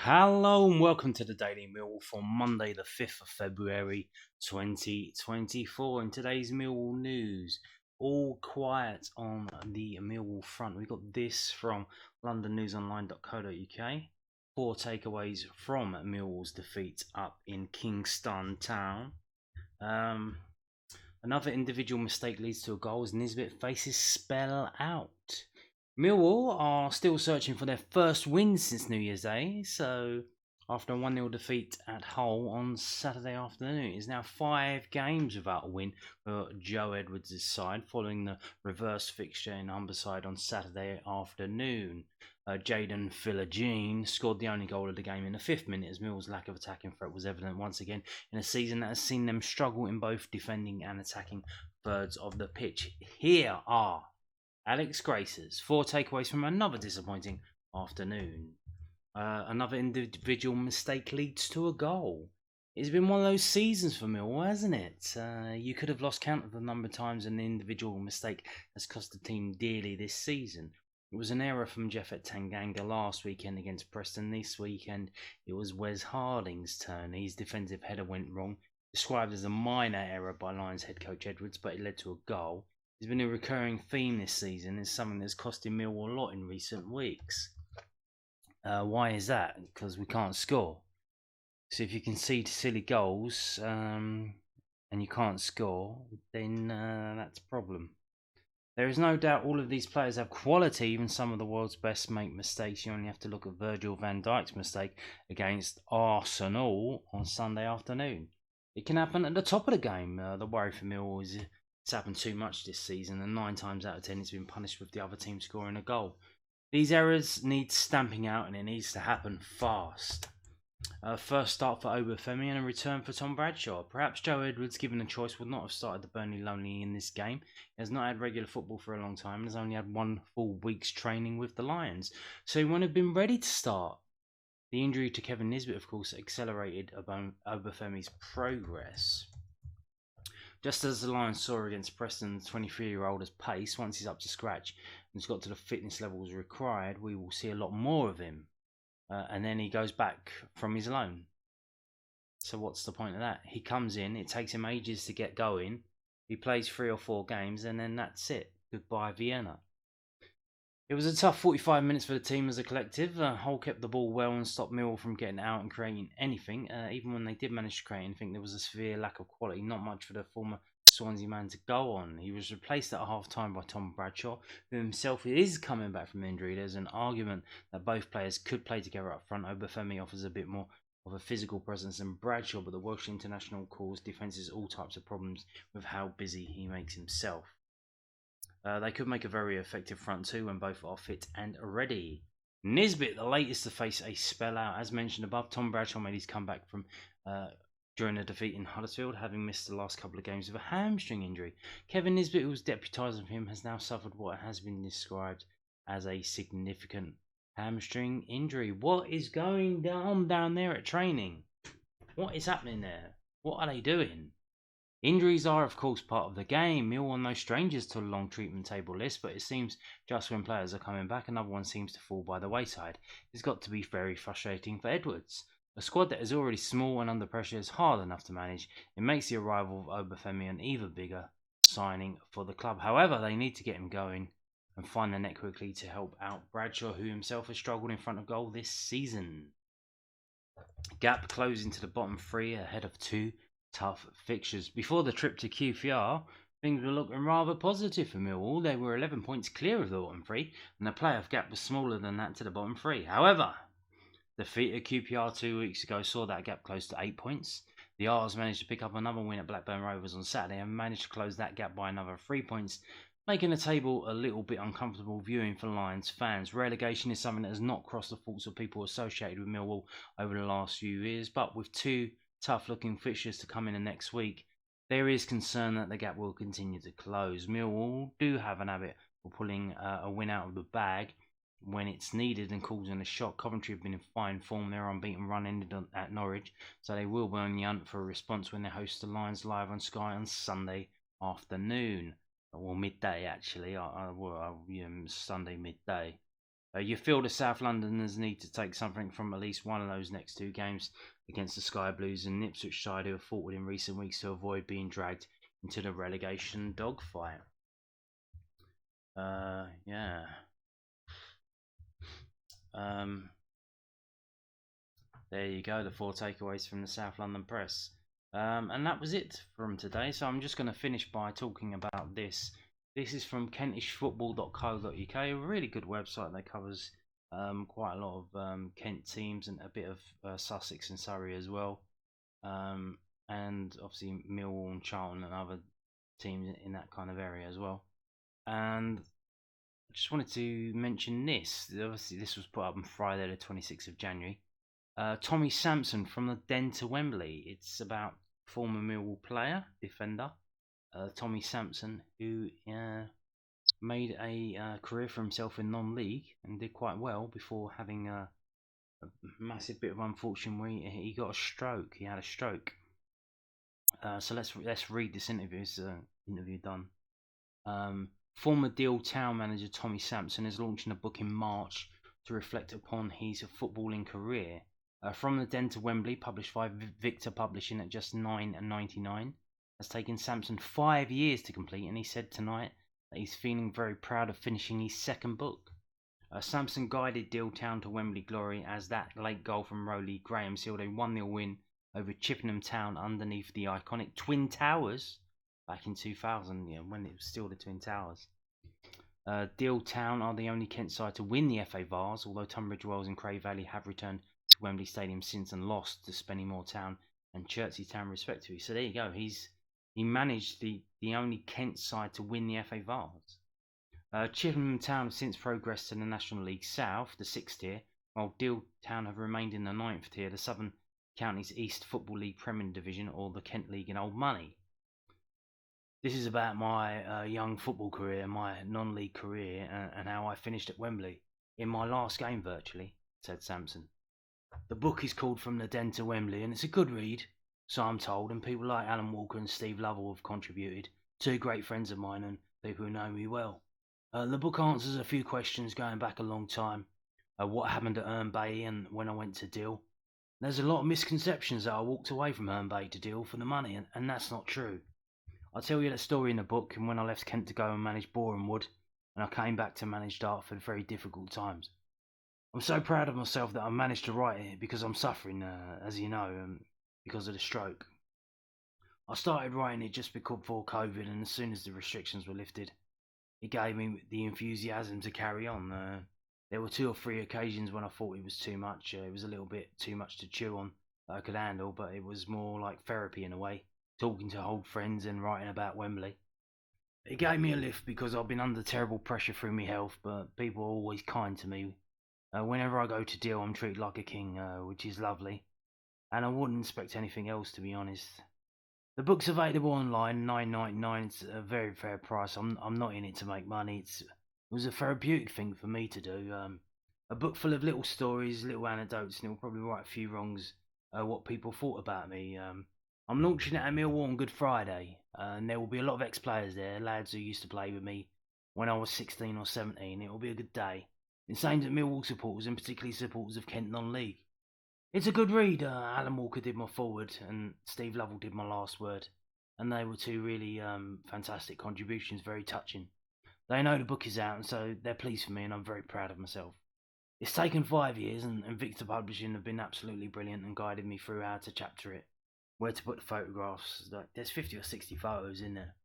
Hello and welcome to the Daily Millwall for Monday, the 5th of February 2024. In today's Millwall news, all quiet on the Millwall front. We got this from londonnewsonline.co.uk. 4 takeaways from Millwall's defeat up in Kingston Town. Another individual mistake leads to a goal as Nisbet faces spell out. Millwall are still searching for their first win since New Year's Day, so after a 1-0 defeat at Hull on Saturday afternoon, it is now 5 games without a win for Joe Edwards' side following the reverse fixture in Humberside on Saturday afternoon. Jaden Philogene scored the only goal of the game in the 5th minute as Millwall's lack of attacking threat was evident once again in a season that has seen them struggle in both defending and attacking thirds of the pitch. Here are Alex Grace's 4 takeaways from another disappointing afternoon. Another individual mistake leads to a goal. It's been one of those seasons for Millwall, hasn't it? You could have lost count of the number of times an individual mistake has cost the team dearly this season. It was an error from Jeffet Tanganga last weekend against Preston. This weekend, it was Wes Harding's turn. His defensive header went wrong, described as a minor error by Lions head coach Edwards, but it led to a goal. It's been a recurring theme this season. It's something that's costing Millwall a lot in recent weeks. Why is that? Because we can't score. So if you concede silly goals and you can't score, then that's a problem. There is no doubt all of these players have quality. Even some of the world's best make mistakes. You only have to look at Virgil van Dijk's mistake against Arsenal on Sunday afternoon. It can happen at the top of the game. The worry for Millwall is it's happened too much this season, and 9 times out of 10 it's been punished with the other team scoring a goal. These errors need stamping out, and it needs to happen fast. First start for Obafemi and a return for Tom Bradshaw. Perhaps Joe Edwards, given a choice, would not have started the Burnley Lonely in this game. He has not had regular football for a long time and has only had 1 full week's training with the Lions, so he won't have been ready to start. The injury to Kevin Nisbet, of course, accelerated Obafemi's progress. Just as the Lions saw against Preston, the 23-year-old has pace. Once he's up to scratch and has got to the fitness levels required, we will see a lot more of him. And then he goes back from his loan. So what's the point of that? He comes in, it takes him ages to get going. He plays 3 or 4 games, and then that's it. Goodbye, Vienna. It was a tough 45 minutes for the team as a collective. Hull kept the ball well and stopped Millwall from getting out and creating anything. Even when they did manage to create anything, there was a severe lack of quality, not much for the former Swansea man to go on. He was replaced at half-time by Tom Bradshaw, who himself is coming back from injury. There's an argument that both players could play together up front. Obafemi offers a bit more of a physical presence than Bradshaw, but the Welsh international caused defences all types of problems with how busy he makes himself. They could make a very effective front two when both are fit and ready. Nisbet, the latest to face a spell out. As mentioned above, Tom Bradshaw made his comeback from during a defeat in Huddersfield, having missed the last couple of games with a hamstring injury. Kevin Nisbet, who was deputising for him, has now suffered what has been described as a significant hamstring injury. What is going on down there at training? What is happening there? What are they doing? Injuries are, of course, part of the game. Millwall are no strangers to a long treatment table list, but it seems just when players are coming back, another one seems to fall by the wayside. It's got to be very frustrating for Edwards. A squad that is already small and under pressure is hard enough to manage. It makes the arrival of Obafemi an even bigger signing for the club. However, they need to get him going and find the net quickly to help out Bradshaw, who himself has struggled in front of goal this season. Gap closing to the bottom 3 ahead of 2 tough fixtures. Before the trip to QPR, things were looking rather positive for Millwall. They were 11 points clear of the bottom 3, and the playoff gap was smaller than that to the bottom 3. However, defeat at QPR 2 weeks ago saw that gap close to 8 points. The R's managed to pick up another win at Blackburn Rovers on Saturday and managed to close that gap by another 3 points, making the table a little bit uncomfortable viewing for Lions fans. Relegation is something that has not crossed the thoughts of people associated with Millwall over the last few years, but with 2 tough-looking fixtures to come in the next week, there is concern that the gap will continue to close. Millwall do have an habit of pulling a win out of the bag when it's needed and causing a shock. Coventry have been in fine form. Their unbeaten run ended at Norwich, so they will be on the hunt for a response when they host the Lions live on Sky on Sunday afternoon. Well, midday actually, Sunday midday. You feel the South Londoners need to take something from at least one of those next two games against the Sky Blues and Ipswich side, who have fought in recent weeks to avoid being dragged into the relegation dogfight. Yeah. There you go, the 4 takeaways from the South London press. And that was it from today. So I'm just going to finish by talking about this. This is from kentishfootball.co.uk, a really good website that covers quite a lot of Kent teams and a bit of Sussex and Surrey as well. And obviously Millwall and Charlton and other teams in that kind of area as well. And I just wanted to mention this. Obviously, this was put up on Friday, the 26th of January. Tommy Sampson from the Den to Wembley. It's about former Millwall player, defender, Tommy Sampson, who made a career for himself in non-league and did quite well before having a massive bit of unfortune where he got a stroke. He had a stroke. So let's read this interview. It's an interview done. Former Deal Town manager Tommy Sampson is launching a book in March to reflect upon his footballing career. From the Den to Wembley, published by Victor Publishing at just $9.99, has taken Sampson 5 years to complete, and he said tonight that he's feeling very proud of finishing his second book. Sampson guided Deal Town to Wembley glory as that late goal from Rowley Graham sealed a 1-0 win over Chippenham Town underneath the iconic Twin Towers back in 2000, when it was still the Twin Towers. Deal Town are the only Kent side to win the FA Vase, although Tunbridge Wells and Cray Valley have returned to Wembley Stadium since and lost to Spennymoor Town and Chertsey Town respectively. So there you go. He managed the only Kent side to win the FA Vase. Chippenham Town have since progressed to the National League South, the 6th tier, while Deal Town have remained in the 9th tier, the Southern Counties East Football League Premier Division, or the Kent League in Old Money. This is about my young football career, my non-league career, and how I finished at Wembley in my last game virtually, said Sampson. The book is called From the Den to Wembley, and it's a good read, so I'm told, and people like Alan Walker and Steve Lovell have contributed, 2 great friends of mine and people who know me well. The book answers a few questions going back a long time. What happened at Herne Bay and when I went to Deal. There's a lot of misconceptions that I walked away from Herne Bay to Deal for the money, and that's not true. I tell you that story in the book, and when I left Kent to go and manage Boreham Wood, and I came back to manage Dartford, very difficult times. I'm so proud of myself that I managed to write it because I'm suffering, as you know, because of the stroke. I started writing it just before COVID, and as soon as the restrictions were lifted, it gave me the enthusiasm to carry on. There were 2 or 3 occasions when I thought it was too much. It was a little bit too much to chew on that I could handle, but it was more like therapy in a way, talking to old friends and writing about Wembley. It gave me a lift because I've been under terrible pressure through my health, but people are always kind to me. Whenever I go to Deal, I'm treated like a king, which is lovely, and I wouldn't expect anything else, to be honest. The book's available online, $9.99. It's a very fair price. I'm not in it to make money. It was a therapeutic thing for me to do. A book full of little stories, little anecdotes, and it'll probably right a few wrongs. What people thought about me. I'm launching it at Millwall on Good Friday, and there will be a lot of ex-players there, lads who used to play with me when I was 16 or 17. It will be a good day. It's aimed at Millwall supporters, and particularly supporters of Kent non-league. It's a good read. Alan Walker did my forward, and Steve Lovell did my last word, and they were 2 really fantastic contributions, very touching. They know the book is out, and so they're pleased for me, and I'm very proud of myself. It's taken 5 years, and Victor Publishing have been absolutely brilliant and guided me through how to chapter it, where to put the photographs. There's 50 or 60 photos in there.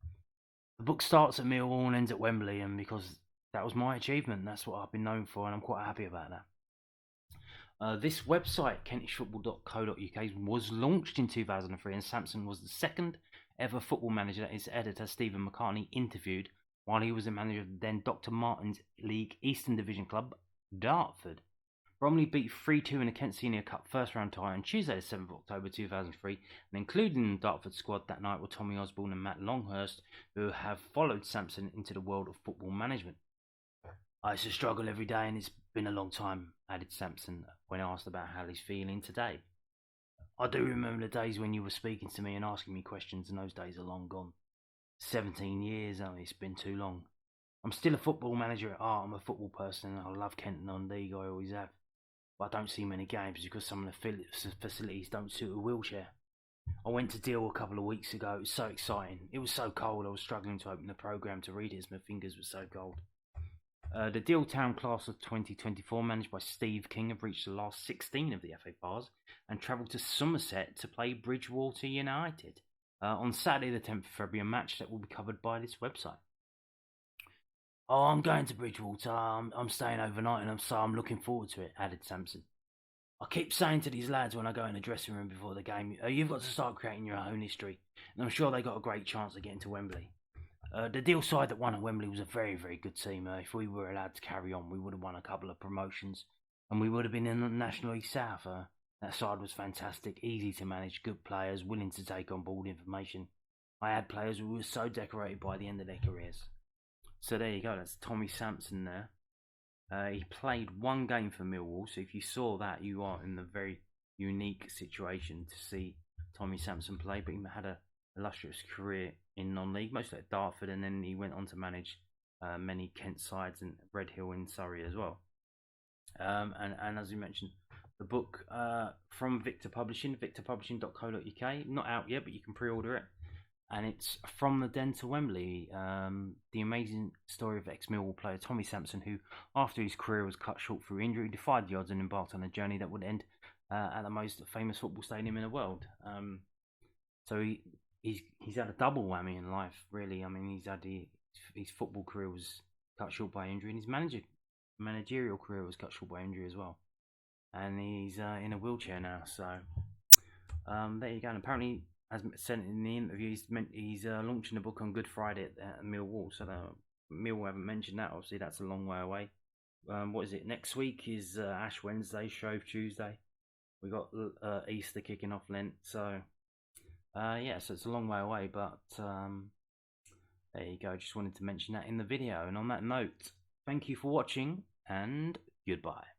The book starts at Millwall and ends at Wembley, and because that was my achievement, that's what I've been known for, and I'm quite happy about that. This website, kentishfootball.co.uk, was launched in 2003, and Sampson was the 2nd ever football manager that his editor Stephen McCartney interviewed while he was the manager of the then Dr. Martin's League Eastern Division club, Dartford. Bromley beat 3-2 in the Kent Senior Cup first round tie on Tuesday the 7th of October 2003, and included in the Dartford squad that night were Tommy Osborne and Matt Longhurst, who have followed Sampson into the world of football management. I used to struggle every day, and it's been a long time, added Sampson when asked about how he's feeling today. I do remember the days when you were speaking to me and asking me questions, and those days are long gone. 17 years, it's been too long. I'm still a football manager at heart. I'm a football person. I love Kenton on League. I always have. But I don't see many games because some of the facilities don't suit a wheelchair. I went to Deal a couple of weeks ago. It was so exciting. It was so cold. I was struggling to open the programme to read it as my fingers were so cold. The Deal Town class of 2024, managed by Steve King, have reached the last 16 of the FA Bars and travelled to Somerset to play Bridgewater United on Saturday the 10th of February, a match that will be covered by this website. Oh, I'm going to Bridgewater. I'm staying overnight, and I'm looking forward to it, added Sampson. I keep saying to these lads when I go in the dressing room before the game, you've got to start creating your own history, and I'm sure they got a great chance of getting to Wembley. The Deal side that won at Wembley was a very, very good team. If we were allowed to carry on, we would have won a couple of promotions, and we would have been in the National League South. That side was fantastic, easy to manage, good players, willing to take on board information. I had players who were so decorated by the end of their careers. So there you go, that's Tommy Sampson there. He played one game for Millwall, so if you saw that, you are in a very unique situation to see Tommy Sampson play, but he had a illustrious career in non-league, mostly at Dartford, and then he went on to manage many Kent sides and Redhill in Surrey as well. And as we mentioned, the book from Victor Publishing, victorpublishing.co.uk, not out yet, but you can pre-order it. And it's From the Den to Wembley, the amazing story of ex-Millwall player Tommy Sampson, who, after his career was cut short through injury, defied the odds and embarked on a journey that would end at the most famous football stadium in the world. So he's had a double whammy in life, really. I mean, his football career was cut short by injury, and his managerial career was cut short by injury as well. And he's in a wheelchair now. So there you go. And apparently, as said in the interview, he's launching a book on Good Friday at Millwall. So Millwall haven't mentioned that. Obviously, that's a long way away. What is it? Next week is Ash Wednesday, Shrove Tuesday. We got Easter kicking off, Lent. So yeah, so it's a long way away. But there you go. Just wanted to mention that in the video. And on that note, thank you for watching and goodbye.